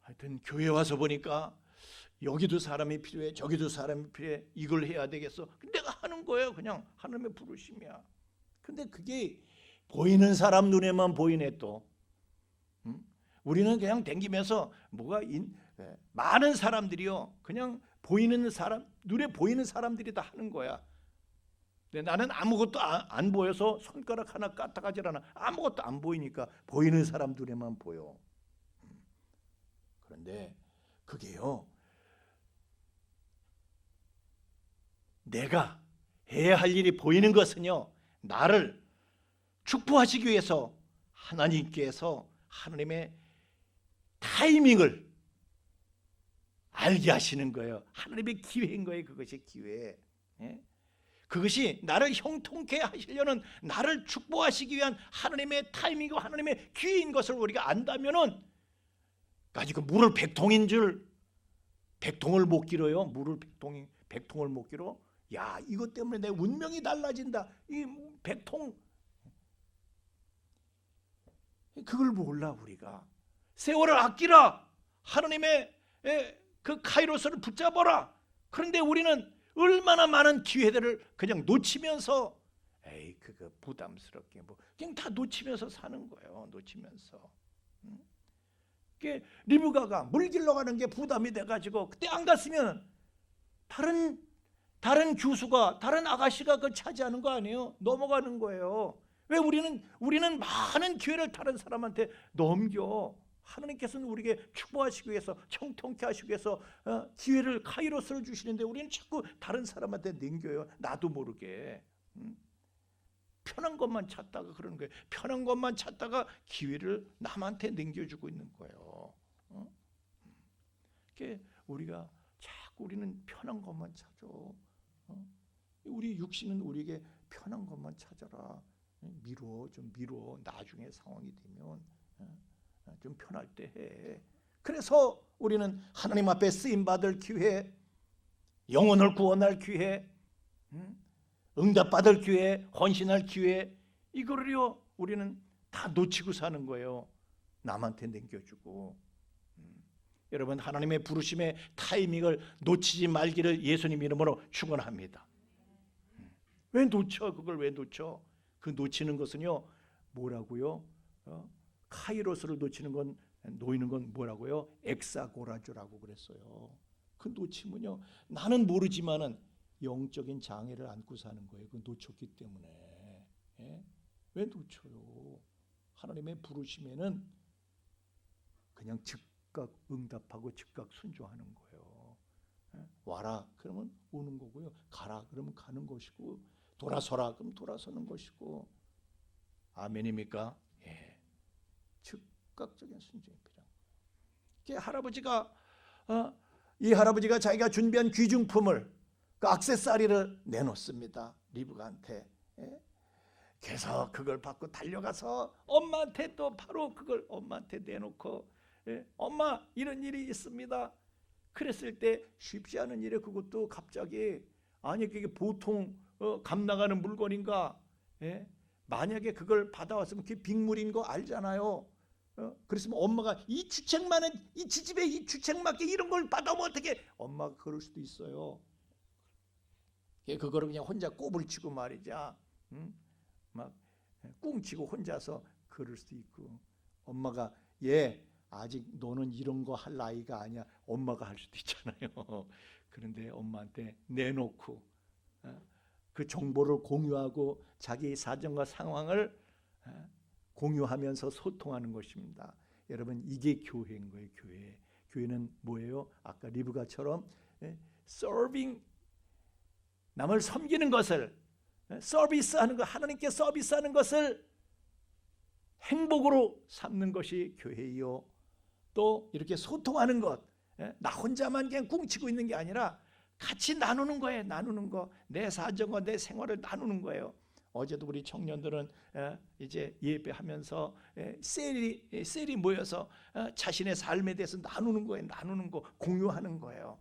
하여튼 교회 와서 보니까 여기도 사람이 필요해, 저기도 사람이 필요해. 이걸 해야 되겠어. 내가 하는 거예요. 그냥 하나님의 부르심이야. 근데 그게 보이는 사람 눈에만 보이네. 또 우리는 그냥 댕기면서 많은 사람들이요 그냥 보이는 사람, 눈에 보이는 사람들이 다 하는 거야. 근데 나는 아무것도 안 보여서 손가락 하나 까딱하질 않아. 아무것도 안 보이니까 보이는 사람 눈에만 보여. 그런데 그게요 내가 해야 할 일이 보이는 것은요 나를 축복하시기 위해서 하나님께서 하나님의 타이밍을 알게 하시는 거예요. 하나님의 기회인 거예요. 그것이 기회. 그것이 나를 형통케 하시려는, 나를 축복하시기 위한 하나님의 타이밍이고 하나님의 기회인 것을 우리가 안다면은, 가지고 물을 100통인 줄 100통을 못 길어요. 물을 100통을 못 길어. 야, 이것 때문에 내 운명이 달라진다. 이 100통, 그걸 몰라. 우리가 세월을 아끼라. 하나님의 그 카이로스를 붙잡아라. 그런데 우리는 얼마나 많은 기회들을 그냥 놓치면서, 그거 부담스럽게 그냥 다 놓치면서 사는 거예요. 놓치면서. 리브가가 물 길러 가는 게 부담이 돼가지고 그때 안 갔으면 다른 교수가, 다른 아가씨가 그걸 차지하는 거 아니에요? 넘어가는 거예요. 왜 우리는 많은 기회를 다른 사람한테 넘겨. 하나님께서는 우리에게 축복하시기 위해서, 형통케 하시기 위해서 기회를, 카이로스를 주시는데 우리는 자꾸 다른 사람한테 넘겨요. 나도 모르게. 편한 것만 찾다가 그러는 거예요. 편한 것만 찾다가 기회를 남한테 넘겨주고 있는 거예요. 우리가 자꾸 우리는 편한 것만 찾아. 우리 육신은 우리에게 편한 것만 찾아라. 좀 미뤄. 나중에 상황이 되면 좀 편할 때 해. 그래서 우리는 하나님 앞에 쓰임 받을 기회, 영혼을 구원할 기회, 응답받을 기회, 헌신할 기회, 이거를요 우리는 다 놓치고 사는 거예요. 남한테 넘겨주고. 여러분 하나님의 부르심의 타이밍을 놓치지 말기를 예수님 이름으로 축원합니다. 왜 놓쳐? 그걸 왜 놓쳐? 그 놓치는 것은요 뭐라고요? 카이로스를 놓이는 건 뭐라고요? 엑사고라주라고 그랬어요. 그 놓치면요 나는 모르지만은 영적인 장애를 안고 사는 거예요. 그 놓쳤기 때문에. 예? 왜 놓쳐요? 하나님의 부르심에는 그냥 즉각 응답하고 즉각 순종하는 거예요. 예? 와라 그러면 오는 거고요. 가라 그러면 가는 것이고, 돌아서라 그럼 돌아서는 것이고. 아멘입니까? 예. 즉각적인 순종이 필요한 거예요. 할아버지가 이 할아버지가 자기가 준비한 귀중품을, 그 액세서리를 내놓습니다. 리브가한테. 예? 그래서 그걸 받고 달려가서 엄마한테 또 바로 그걸 엄마한테 내놓고, 예? 엄마 이런 일이 있습니다. 그랬을 때 쉽지 않은 일에 그것도 갑자기, 아니 그게 보통 감 나가는 물건인가? 예? 만약에 그걸 받아왔으면 그게 빅물인 거 알잖아요. 그랬으면 엄마가 이 주책만은 이 지집에 이 주책맞게 이런 걸 받아오면 어떻게? 엄마가 그럴 수도 있어요. 그거를 그냥 혼자 꼬불 치고 말이죠. 막 꿍치고 혼자서 그럴 수도 있고, 엄마가 얘 아직 너는 이런 거 할 나이가 아니야, 엄마가 할 수도 있잖아요. 그런데 엄마한테 내놓고 그 정보를 공유하고 자기 사정과 상황을 공유하면서 소통하는 것입니다. 여러분 이게 교회인 거예요. 교회는 뭐예요? 아까 리브가처럼 serving, 남을 섬기는 것을, 서비스하는 것, 하나님께 서비스하는 것을 행복으로 삼는 것이 교회이요. 또 이렇게 소통하는 것, 나 혼자만 그냥 꿍치고 있는 게 아니라 같이 나누는 거예요. 나누는 거, 내 사정과 내 생활을 나누는 거예요. 어제도 우리 청년들은 이제 예배하면서 셀이 모여서 자신의 삶에 대해서 나누는 거예요. 나누는 거, 공유하는 거예요.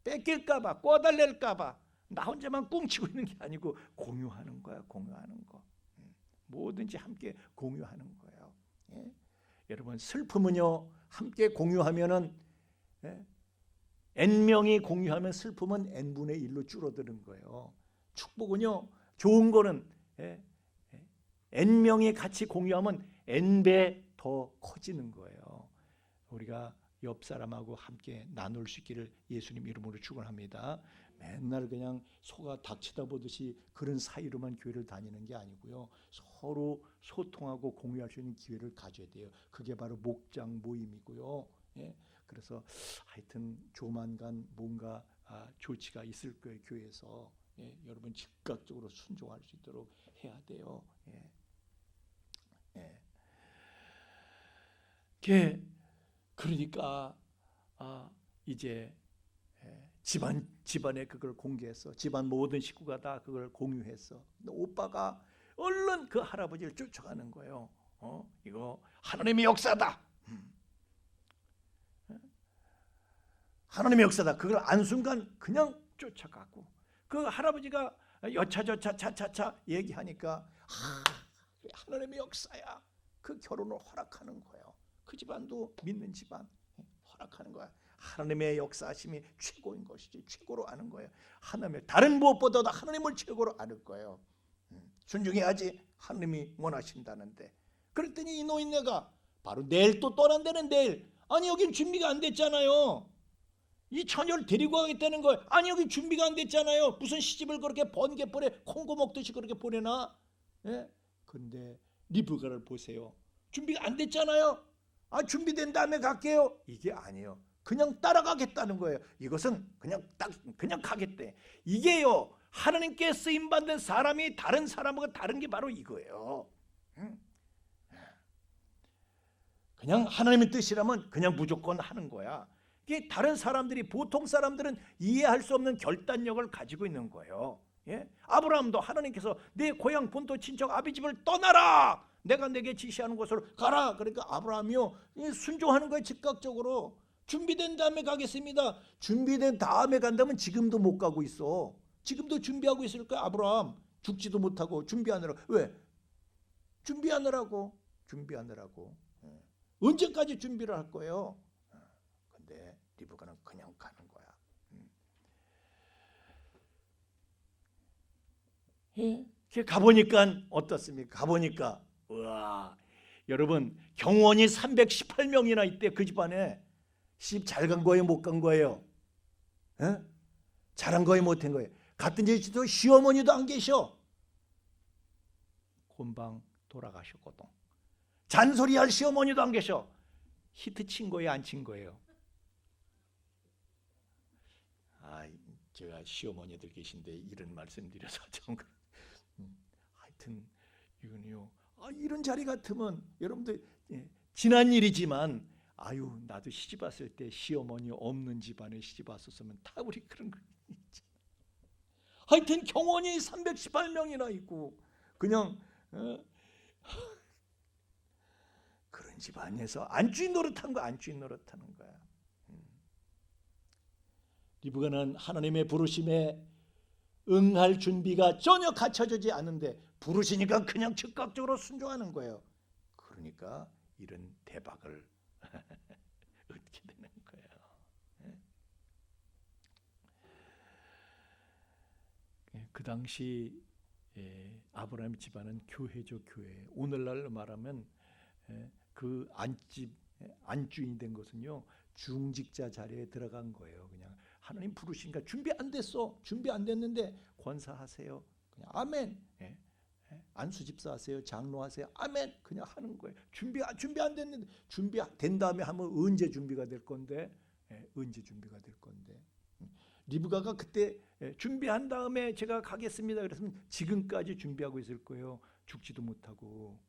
뺏길까봐, 꿔달랠까봐 나 혼자만 꿍치고 있는 게 아니고 공유하는 거야. 공유하는 거. 뭐든지 함께 공유하는 거예요. 예? 여러분 슬픔은요 함께 공유하면은, N명이 공유하면 슬픔은 N분의 1로 줄어드는 거예요. 축복은요 좋은 거는 N명이 같이 공유하면 N배 더 커지는 거예요. 우리가 옆 사람하고 함께 나눌 수 있기를 예수님 이름으로 축원합니다. 맨날 그냥 소가 닭 쳐다보듯이 그런 사이로만 교회를 다니는 게 아니고요. 서로 소통하고 공유할 수 있는 기회를 가져야 돼요. 그게 바로 목장 모임이고요. 예? 그래서 하여튼 조만간 뭔가 조치가 있을 거예요. 교회에서. 예? 여러분 즉각적으로 순종할 수 있도록 해야 돼요. 예. 예. 그러니까 이제 집안에 그걸 공개했어. 집안 모든 식구가 다 그걸 공유했어. 근데 오빠가 얼른 그 할아버지를 쫓아가는 거예요. 이거 하나님의 역사다. 하나님의 역사다. 그걸 안순간 그냥 쫓아가고, 그 할아버지가 여차저차 차차차 얘기하니까 하나님의 역사야. 그 결혼을 허락하는 거예요. 그 집안도 믿는 집안 허락하는 거야. 하나님의 역사하심이 최고인 것이지, 최고로 아는 거예요. 하나님의, 다른 무엇보다도 하나님을 최고로 아는 거예요. 순종해야지, 하나님이 원하신다는데. 그랬더니 이 노인네가 바로 내일 또 떠난다는. 내일, 아니 여긴 준비가 안 됐잖아요. 이 처녀를 데리고 가겠다는 거예요. 아니 여기 준비가 안 됐잖아요. 무슨 시집을 그렇게 번개 보내, 콩고 먹듯이 그렇게 보내나? 근데 리브가를 보세요. 준비가 안 됐잖아요. 준비된 다음에 갈게요. 이게 아니에요. 그냥 따라가겠다는 거예요. 이것은 그냥 가겠대. 이게요, 하나님께 쓰임 받는 사람이 다른 사람하고 다른 게 바로 이거예요. 그냥 하나님의 뜻이라면 그냥 무조건 하는 거야. 이게 다른 사람들이, 보통 사람들은 이해할 수 없는 결단력을 가지고 있는 거예요. 아브라함도 하나님께서 내 고향 본토 친척 아비집을 떠나라, 내가 내게 지시하는 곳으로 가라. 그러니까 아브라함이요 순종하는 거예요. 즉각적으로. 준비된 다음에 가겠습니다. 준비된 다음에 간다면 지금도 못 가고 있어. 지금도 준비하고 있을 거야. 아브라함 죽지도 못하고 준비하느라고. 왜? 준비하느라고. 언제까지 준비를 할 거예요? 근데 리브가는 그냥 가는 거야. 예? 가보니까 어떻습니까? 가보니까 와, 여러분 경원이 318명이나 있대. 그 집안에 시집 잘 간 거예요? 못 간 거예요? 예? 잘한 거예요? 못한 거예요? 같은 집도 시어머니도 안 계셔. 곤방 돌아가셨거든. 잔소리할 시어머니도 안 계셔. 히트 친 거예요? 안 친 거예요? 제가 시어머니들 계신데 이런 말씀드려서 좀 하여튼 이건요. 이런 자리 같으면 여러분들 지난 일이지만 나도 시집 왔을 때 시어머니 없는 집안에 시집 왔었으면 다 우리 그런 거 있지. 하여튼 경원이 318명이나 있고 그냥 그런 집안에서 안주인 노릇한 거 안주인 노릇하는 거야. 리브가는 하나님의 부르심에 응할 준비가 전혀 갖춰지지 않은데 부르시니까 그냥 즉각적으로 순종하는 거예요. 그러니까 이런 대박을 얻게 되는 거예요. 그 당시 아브라함 집안은 교회죠, 교회. 오늘날로 말하면 그 안주인이 된 것은요, 중직자 자리에 들어간 거예요. 그냥 하나님 부르시니까 준비 안 됐어. 준비 안 됐는데 권사하세요. 그냥 아멘. 안수 집사하세요. 장로하세요. 아멘. 그냥 하는 거예요. 준비 안 됐는데 준비된 다음에 하면 언제 준비가 될 건데? 언제 준비가 될 건데? 리브가가 그때 준비한 다음에 제가 가겠습니다. 그랬으면 지금까지 준비하고 있을 거예요. 죽지도 못하고.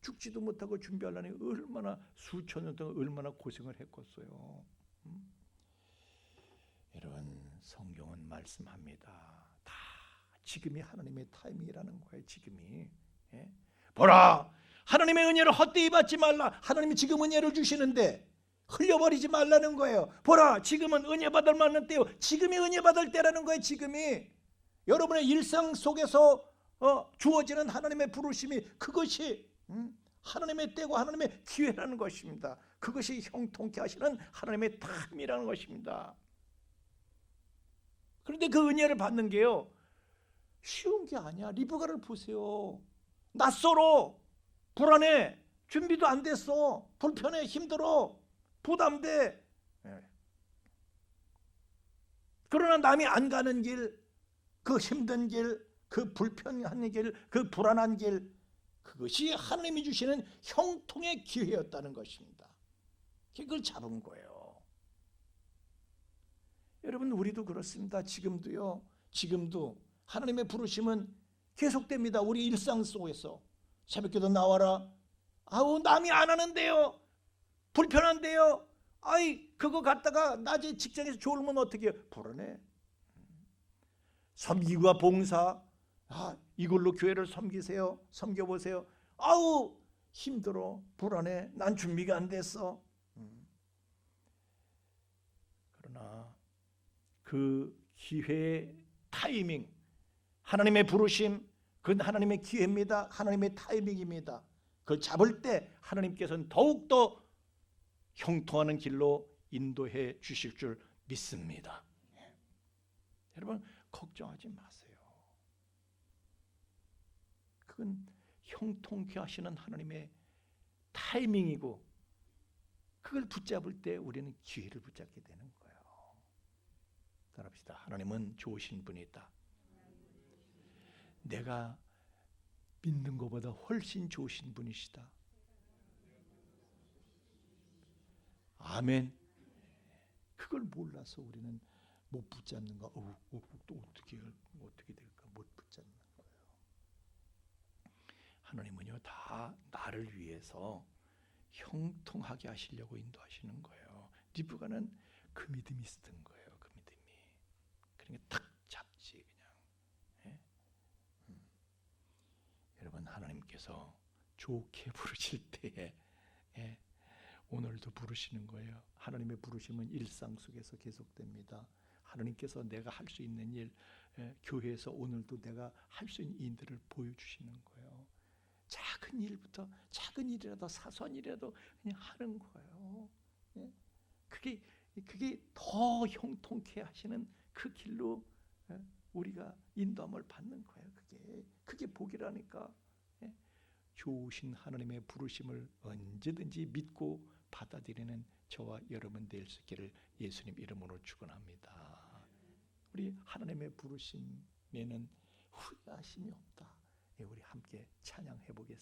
죽지도 못하고 준비하려니 얼마나 수천 년 동안 얼마나 고생을 했겠어요. 여러분 성경은 말씀합니다. 다 지금이 하나님의 타이밍이라는 거예요. 지금이. 보라, 하나님의 은혜를 헛되이 받지 말라. 하나님이 지금 은혜를 주시는데 흘려버리지 말라는 거예요. 보라, 지금은 은혜 받을 만한 때요. 지금이 은혜 받을 때라는 거예요. 지금이. 여러분의 일상 속에서 주어지는 하나님의 부르심이 그것이 하나님의 때고 하나님의 기회라는 것입니다. 그것이 형통케 하시는 하나님의 탐이라는 것입니다. 그런데 그 은혜를 받는 게요, 쉬운 게 아니야. 리브가를 보세요. 낯설어, 불안해, 준비도 안 됐어, 불편해, 힘들어, 부담돼. 그러나 남이 안 가는 길, 그 힘든 길, 그 불편한 길, 그 불안한 길, 그것이 하나님이 주시는 형통의 기회였다는 것입니다. 그걸 잡은 거예요. 여러분 우리도 그렇습니다. 지금도 하나님의 부르심은 계속됩니다. 우리 일상 속에서 새벽기도 나와라. 남이 안 하는데요. 불편한데요. 그거 갖다가 낮에 직장에서 졸으면 어떻게 해요? 불안해. 섬기과 봉사, 이걸로 교회를 섬기세요. 섬겨보세요. 힘들어, 불안해, 난 준비가 안 됐어. 그러나 그 기회의 타이밍, 하나님의 부르심, 그건 하나님의 기회입니다. 하나님의 타이밍입니다. 그걸 잡을 때 하나님께서는 더욱더 형통하는 길로 인도해 주실 줄 믿습니다. 여러분 걱정하지 마세요. 그건 형통케 하시는 하나님의 타이밍이고, 그걸 붙잡을 때 우리는 기회를 붙잡게 되는 거예요. 따라합시다. 하나님은 좋으신 분이다. 내가 믿는 것보다 훨씬 좋으신 분이시다. 아멘. 그걸 몰라서 우리는 못 붙잡는 거. 또 어떻게 될까? 못 붙잡는 거예요. 하나님은요, 다 나를 위해서 형통하게 하시려고 인도하시는 거예요. 리브가는 그 믿음이 있었던 거예요. 그 믿음이. 그러니까 딱 잡지 그냥. 여러분 하나님께서 좋게 부르실 때에 오늘도 부르시는 거예요. 하나님의 부르심은 일상 속에서 계속됩니다. 하나님께서 내가 할 수 있는 일, 교회에서 오늘도 내가 할 수 있는 일들을 보여주시는 거예요. 작은 일부터 작은 일이라도 사소한 일이라도 그냥 하는 거예요. 예? 그게 더 형통케 하시는 그 길로 우리가 인도함을 받는 거예요. 그게 복이라니까. 예? 좋으신 하나님의 부르심을 언제든지 믿고 받아들이는 저와 여러분 될 수 있기를 예수님 이름으로 축원합니다. 우리 하나님의 부르심에는 후회하심이 없다. 우리 함께 찬양해 보겠습니다.